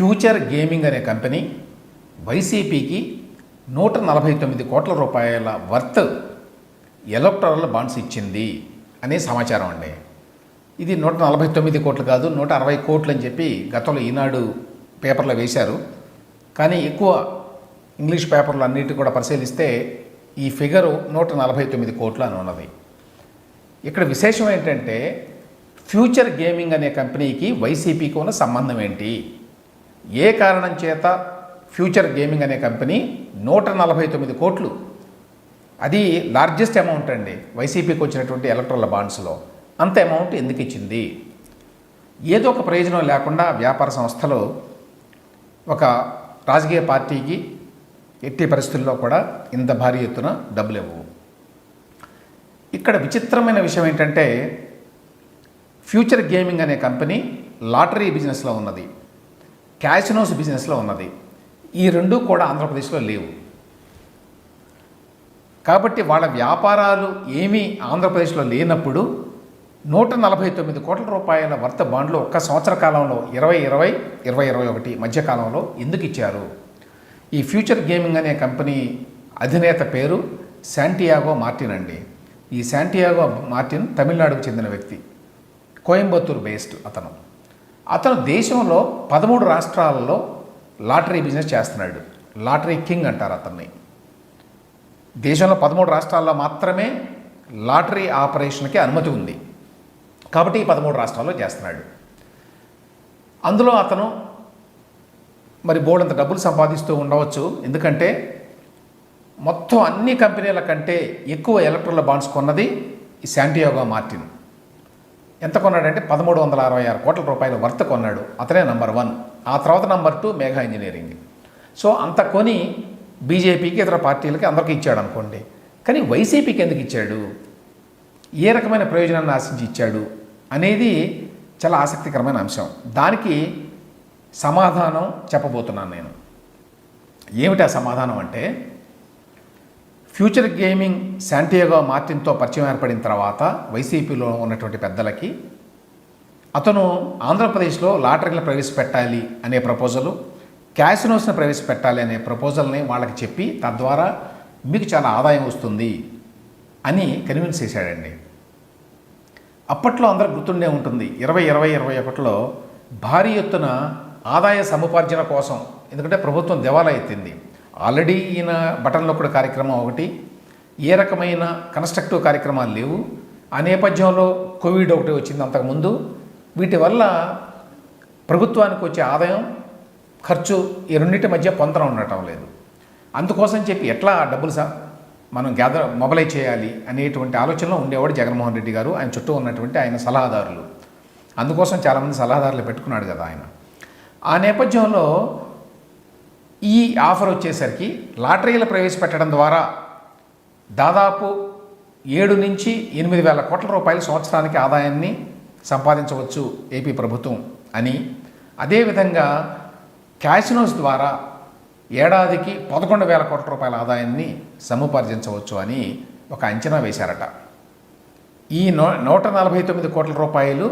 Future gaming అనే company వైసీపీకి 149 కోట్ల రూపాయల వర్త్ ఎలక్టోరల్ బాండ్స్ ఇచ్చింది అనే సమాచారం అండి. ఇది 149 కోట్లు కాదు, 160 కోట్లు అని చెప్పి గతంలో ఈనాడు పేపర్లో వేశారు. కానీ ఎక్కువ ఇంగ్లీష్ పేపర్లు అన్నిటి కూడా పరిశీలిస్తే ఈ ఫిగరు 149 కోట్లు అని ఉన్నది. ఇక్కడ విశేషం ఏంటంటే ఫ్యూచర్ గేమింగ్ అనే కంపెనీకి వైసీపీకి ఉన్న సంబంధం ఏంటి, ఏ కారణం చేత ఫ్యూచర్ గేమింగ్ అనే కంపెనీ 149 కోట్లు, అది లార్జెస్ట్ అమౌంట్ అండి వైసీపీకి వచ్చినటువంటి ఎలక్ట్రల్ బాండ్స్లో, అంత అమౌంట్ ఎందుకు ఇచ్చింది? ఏదో ఒక ప్రయోజనం లేకుండా వ్యాపార సంస్థలు ఒక రాజకీయ పార్టీకి ఎట్టి పరిస్థితుల్లో కూడా ఇంత భారీ ఎత్తున డబ్బులు ఇవ్వవు. ఇక్కడ విచిత్రమైన విషయం ఏంటంటే ఫ్యూచర్ గేమింగ్ అనే కంపెనీ లాటరీ బిజినెస్లో ఉన్నది, క్యాసినోస్ బిజినెస్లో ఉన్నది. ఈ రెండూ కూడా ఆంధ్రప్రదేశ్లో లేవు. కాబట్టి వాళ్ళ వ్యాపారాలు ఏమీ ఆంధ్రప్రదేశ్లో లేనప్పుడు 149 కోట్ల రూపాయల వర్త బాండ్లు ఒక్క సంవత్సర కాలంలో 2020, 2021 మధ్యకాలంలో ఎందుకు ఇచ్చారు? ఈ ఫ్యూచర్ గేమింగ్ అనే కంపెనీ అధినేత పేరు శాంటియాగో మార్టిన్ అండి. ఈ శాంటియాగో మార్టిన్ తమిళనాడుకు చెందిన వ్యక్తి, కోయంబత్తూర్ బేస్డ్ అతను దేశంలో 13 రాష్ట్రాలలో లాటరీ బిజినెస్ చేస్తున్నాడు. లాటరీ కింగ్ అంటారు అతన్ని. దేశంలో 13 రాష్ట్రాల్లో మాత్రమే లాటరీ ఆపరేషన్కి అనుమతి ఉంది. కాబట్టి ఈ 13 రాష్ట్రాల్లో చేస్తున్నాడు. అందులో అతను మరి బోల్డంత డబ్బులు సంపాదిస్తూ ఉండవచ్చు. ఎందుకంటే మొత్తం అన్ని కంపెనీల కంటే ఎక్కువ ఎలక్ట్రల్ బాండ్స్ కొన్నది ఈ శాంటియాగో మార్టిన్. ఎంత కొన్నాడంటే 1366 కోట్ల రూపాయల వర్త్ కొన్నాడు. అతనే నంబర్ 1. ఆ తర్వాత నంబర్ 2 మేఘా ఇంజనీరింగ్. సో అంత కొని బీజేపీకి, ఇతర పార్టీలకి అందరికీ ఇచ్చాడు అనుకోండి. కానీ వైసీపీకి ఎందుకు ఇచ్చాడు, ఏ రకమైన ప్రయోజనాన్ని ఆశించి ఇచ్చాడు అనేది చాలా ఆసక్తికరమైన అంశం. దానికి సమాధానం చెప్పబోతున్నాను నేను. ఏమిటి ఆ సమాధానం అంటే, ఫ్యూచర్ గేమింగ్ శాంటియాగో మార్టిన్తో పరిచయం ఏర్పడిన తర్వాత వైసీపీలో ఉన్నటువంటి పెద్దలకి అతను ఆంధ్రప్రదేశ్లో లాటరీలను ప్రవేశపెట్టాలి అనే ప్రపోజలు, క్యాసినోస్ని ప్రవేశపెట్టాలి అనే ప్రపోజల్ని వాళ్ళకి చెప్పి తద్వారా మీకు చాలా ఆదాయం వస్తుంది అని కన్విన్స్ చేశాడండి. అప్పట్లో అందరూ గుర్తుండే ఉంటుంది, 2020, 2021లో భారీ ఎత్తున ఆదాయ సముపార్జన కోసం, ఎందుకంటే ప్రభుత్వం దివాలా ఎత్తింది. ఆల్రెడీ ఈయన బటన్ నొక్కుడు కార్యక్రమం ఒకటి, ఏ రకమైన కన్స్ట్రక్టివ్ కార్యక్రమాలు లేవు. ఆ నేపథ్యంలో కోవిడ్ ఒకటి వచ్చింది అంతకుముందు. వీటి వల్ల ప్రభుత్వానికి వచ్చే ఆదాయం, ఖర్చు ఈ రెండింటి మధ్య పొంతన ఉండటం లేదు. అందుకోసం చెప్పి ఎట్లా డబ్బులు మనం మొబలైజ్ చేయాలి అనేటువంటి ఆలోచనలో ఉండేవాడు జగన్మోహన్ రెడ్డి గారు, ఆయన చుట్టూ ఉన్నటువంటి ఆయన సలహాదారులు. అందుకోసం చాలామంది సలహాదారులు పెట్టుకున్నాడు కదా ఆయన. ఆ నేపథ్యంలో ఈ ఆఫర్ వచ్చేసరికి లాటరీలు ప్రవేశపెట్టడం ద్వారా దాదాపు 7 నుంచి 8 వేల కోట్ల రూపాయల సంవత్సరానికి ఆదాయాన్ని సంపాదించవచ్చు ఏపీ ప్రభుత్వం అని, అదేవిధంగా క్యాసినోస్ ద్వారా ఏడాదికి 11,000 కోట్ల రూపాయల ఆదాయాన్ని సముపార్జించవచ్చు అని ఒక అంచనా వేశారట. ఈ 149 కోట్ల రూపాయలు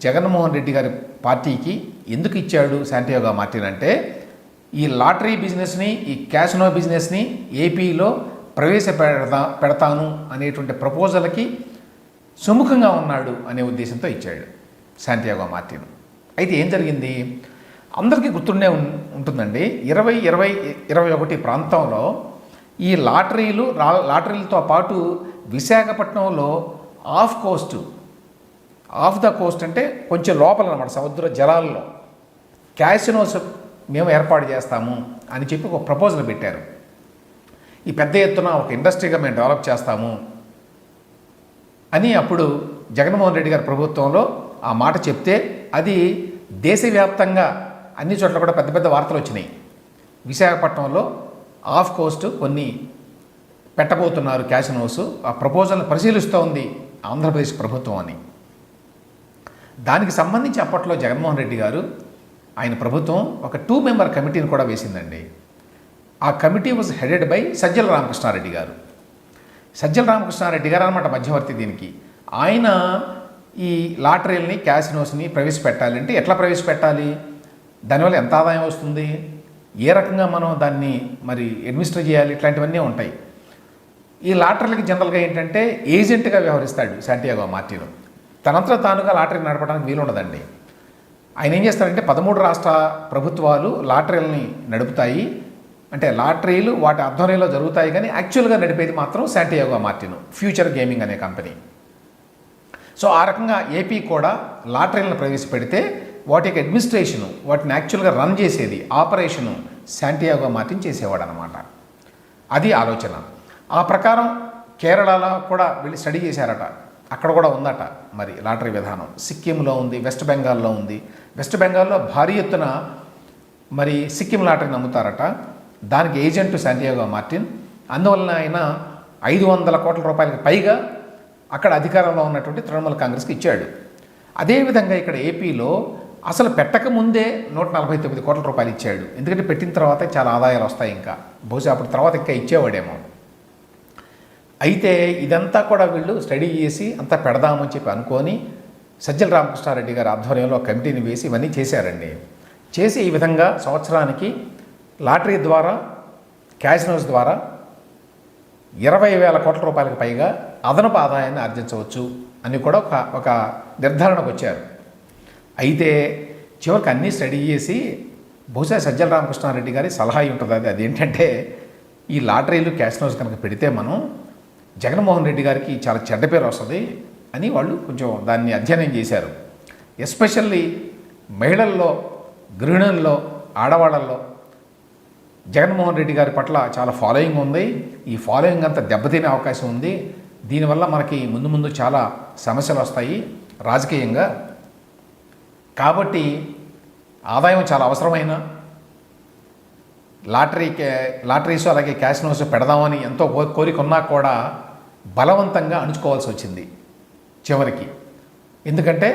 జగన్మోహన్ రెడ్డి గారి పార్టీకి ఎందుకు ఇచ్చాడు శాంటియాగో మార్టిన్ అంటే, ఈ లాటరీ బిజినెస్ని, ఈ క్యాసినో బిజినెస్ని ఏపీలో పెడతాను అనేటువంటి ప్రపోజల్కి సుముఖంగా ఉన్నాడు అనే ఉద్దేశంతో ఇచ్చాడు శాంటియాగో మార్టిన్. అయితే ఏం జరిగింది అందరికీ గుర్తుండే ఉంటుందండి. 2020, 2021 ప్రాంతంలో ఈ లాటరీలతో పాటు విశాఖపట్నంలో ఆఫ్ ద కోస్ట్ అంటే కొంచెం లోపల అన్నమాట, సముద్ర జలాల్లో క్యాసినోస్ మేము ఏర్పాటు చేస్తాము అని చెప్పి ఒక ప్రపోజల్ పెట్టారు. ఈ పెద్ద ఎత్తున ఒక ఇండస్ట్రీగా మేము డెవలప్ చేస్తాము అని అప్పుడు జగన్మోహన్ రెడ్డి గారి ప్రభుత్వంలో ఆ మాట చెప్తే అది దేశవ్యాప్తంగా అన్ని చోట్ల కూడా పెద్ద పెద్ద వార్తలు వచ్చినాయి. విశాఖపట్నంలో ఆఫ్ కోస్ట్ కొన్ని పెట్టబోతున్నారు క్యాసినోస్, ఆ ప్రపోజల్ని పరిశీలిస్తూ ఉంది ఆంధ్రప్రదేశ్ ప్రభుత్వం అని. దానికి సంబంధించి అప్పట్లో జగన్మోహన్ రెడ్డి గారు, ఆయన ప్రభుత్వం ఒక 2 మెంబర్ కమిటీని కూడా వేసిందండి. ఆ committee was headed by Sajjala Ramakrishna Reddy గారు. సజ్జల రామకృష్ణారెడ్డి గారు అన్నమాట మధ్యవర్తి దీనికి. ఆయన ఈ లాటరీలని, క్యాసినోస్ని ప్రవేశపెట్టాలంటే ఎట్లా ప్రవేశపెట్టాలి, దానివల్ల ఎంత ఆదాయం వస్తుంది, ఏ రకంగా మనం దాన్ని మరి అడ్మినిస్టర్ చేయాలి, ఇట్లాంటివన్నీ ఉంటాయి. ఈ లాటరీలకి జనరల్గా ఏంటంటే ఏజెంట్గా వ్యవహరిస్తాడు శాంటియాగో మార్టిన్. తనంతట తానుగా లాటరీ నడపడానికి వీలుండదండి. ఆయన ఏం చేస్తాడంటే 13 రాష్ట్ర ప్రభుత్వాలు లాటరీలని నడుపుతాయి. అంటే లాటరీలు వాటి ఆధ్వర్యంలో జరుగుతాయి, కానీ యాక్చువల్గా నడిపేది మాత్రం శాంటియాగో మార్టిన్, ఫ్యూచర్ గేమింగ్ అనే కంపెనీ. సో ఆ రకంగా ఏపీ కూడా లాటరీలను ప్రవేశపెడితే వాటి యొక్క అడ్మినిస్ట్రేషను, వాటిని యాక్చువల్గా రన్ చేసేది ఆపరేషను శాంటియాగో మార్టిన్ చేసేవాడు అనమాట. అది ఆలోచన. ఆ ప్రకారం కేరళలో కూడా వెళ్ళి స్టడీ చేశారట. అక్కడ కూడా ఉందట మరి లాటరీ విధానం. సిక్కింలో ఉంది, వెస్ట్ బెంగాల్లో ఉంది. వెస్ట్ బెంగాల్లో భారీ ఎత్తున మరి సిక్కిం లాటరీని నమ్ముతారట. దానికి ఏజెంట్ శాంటియాగో మార్టిన్. అందువలన ఆయన 500 కోట్ల రూపాయలకి పైగా అక్కడ అధికారంలో ఉన్నటువంటి తృణమూల్ కాంగ్రెస్కి ఇచ్చాడు. అదేవిధంగా ఇక్కడ ఏపీలో అసలు పెట్టక ముందే 149 కోట్ల రూపాయలు ఇచ్చాడు. ఎందుకంటే పెట్టిన తర్వాత చాలా ఆదాయాలు వస్తాయి, ఇంకా బహుశా అప్పుడు తర్వాత ఇంకా ఇచ్చేవాడేమో. అయితే ఇదంతా కూడా వీళ్ళు స్టడీ చేసి అంతా పెడదామని చెప్పి అనుకొని సజ్జల రామకృష్ణారెడ్డి గారి ఆధ్వర్యంలో కమిటీని వేసి ఇవన్నీ చేశారండి. చేసి ఈ విధంగా సంవత్సరానికి లాటరీ ద్వారా, క్యాసినోస్ ద్వారా 20,000 కోట్ల రూపాయలకు పైగా అదనపు ఆదాయాన్ని ఆర్జించవచ్చు అని కూడా ఒక నిర్ధారణకు వచ్చారు. అయితే చివరికి అన్నీ స్టడీ చేసి బహుశా సజ్జల రామకృష్ణారెడ్డి గారి సలహా ఉంటుంది. అదేంటంటే ఈ లాటరీలు, క్యాసినోస్ కనుక పెడితే మనం జగన్మోహన్ రెడ్డి గారికి చాలా చెడ్డ పేరు వస్తుంది అని వాళ్ళు కొంచెం దాన్ని అధ్యయనం చేశారు. ఎస్పెషల్లీ మహిళల్లో, గృహిణుల్లో, ఆడవాళ్ళల్లో జగన్మోహన్ రెడ్డి గారి పట్ల చాలా ఫాలోయింగ్ ఉంది. ఈ ఫాలోయింగ్ అంతా దెబ్బతినే అవకాశం ఉంది. దీనివల్ల మనకి ముందు ముందు చాలా సమస్యలు వస్తాయి రాజకీయంగా. కాబట్టి ఆదాయం చాలా అవసరమైన లాటరీస్ అలాగే క్యాసినోస్ పెడదామని ఎంతో కోరిక ఉన్నా కూడా బలవంతంగా అణుచుకోవాల్సి వచ్చింది చివరికి. ఎందుకంటే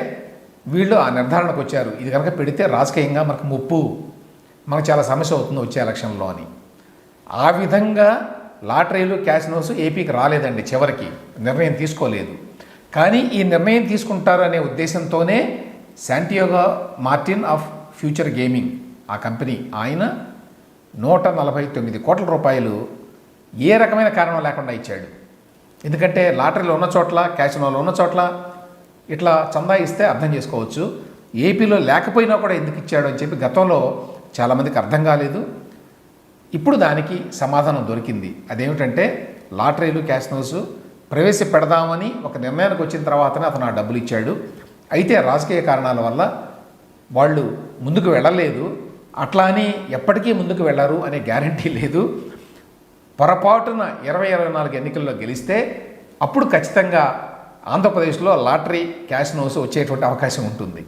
వీళ్ళు ఆ నిర్ధారణకు వచ్చారు, ఇది కనుక పెడితే రాజకీయంగా మనకు ముప్పు, మనకు చాలా సమస్య అవుతుంది వచ్చే ఎలక్షన్లో అని. ఆ విధంగా లాటరీలు, క్యాసినోస్ ఏపీకి రాలేదండి. చివరికి నిర్ణయం తీసుకోలేదు. కానీ ఈ నిర్ణయం తీసుకుంటారు అనే ఉద్దేశంతోనే Santiago Martin of future gaming, ఆ కంపెనీ, ఆయన 149 కోట్ల రూపాయలు ఏ రకమైన కారణం లేకుండా ఇచ్చాడు. ఎందుకంటే లాటరీలో ఉన్న చోట్ల, క్యాసినోలో ఉన్న చోట్ల ఇట్లా చందా ఇస్తే అర్థం చేసుకోవచ్చు. ఏపీలో లేకపోయినా కూడా ఎందుకు ఇచ్చాడు అని చెప్పి గతంలో చాలామందికి అర్థం కాలేదు. ఇప్పుడు దానికి సమాధానం దొరికింది. అదేమిటంటే లాటరీలు, క్యాసినోస్ ప్రవేశపెడదామని ఒక నిర్ణయానికి వచ్చిన తర్వాతనే అతను ఆ డబ్బులు ఇచ్చాడు. అయితే రాజకీయ కారణాల వల్ల వాళ్ళు ముందుకు వెళ్ళలేదు. అట్లా అని ఎప్పటికీ ముందుకు వెళ్ళరు అనే గ్యారంటీ లేదు. పొరపాటున 2024 ఎన్నికల్లో గెలిస్తే అప్పుడు ఖచ్చితంగా ఆంధ్రప్రదేశ్లో లాటరీ, క్యాసినోస్ వచ్చేటువంటి అవకాశం ఉంటుంది.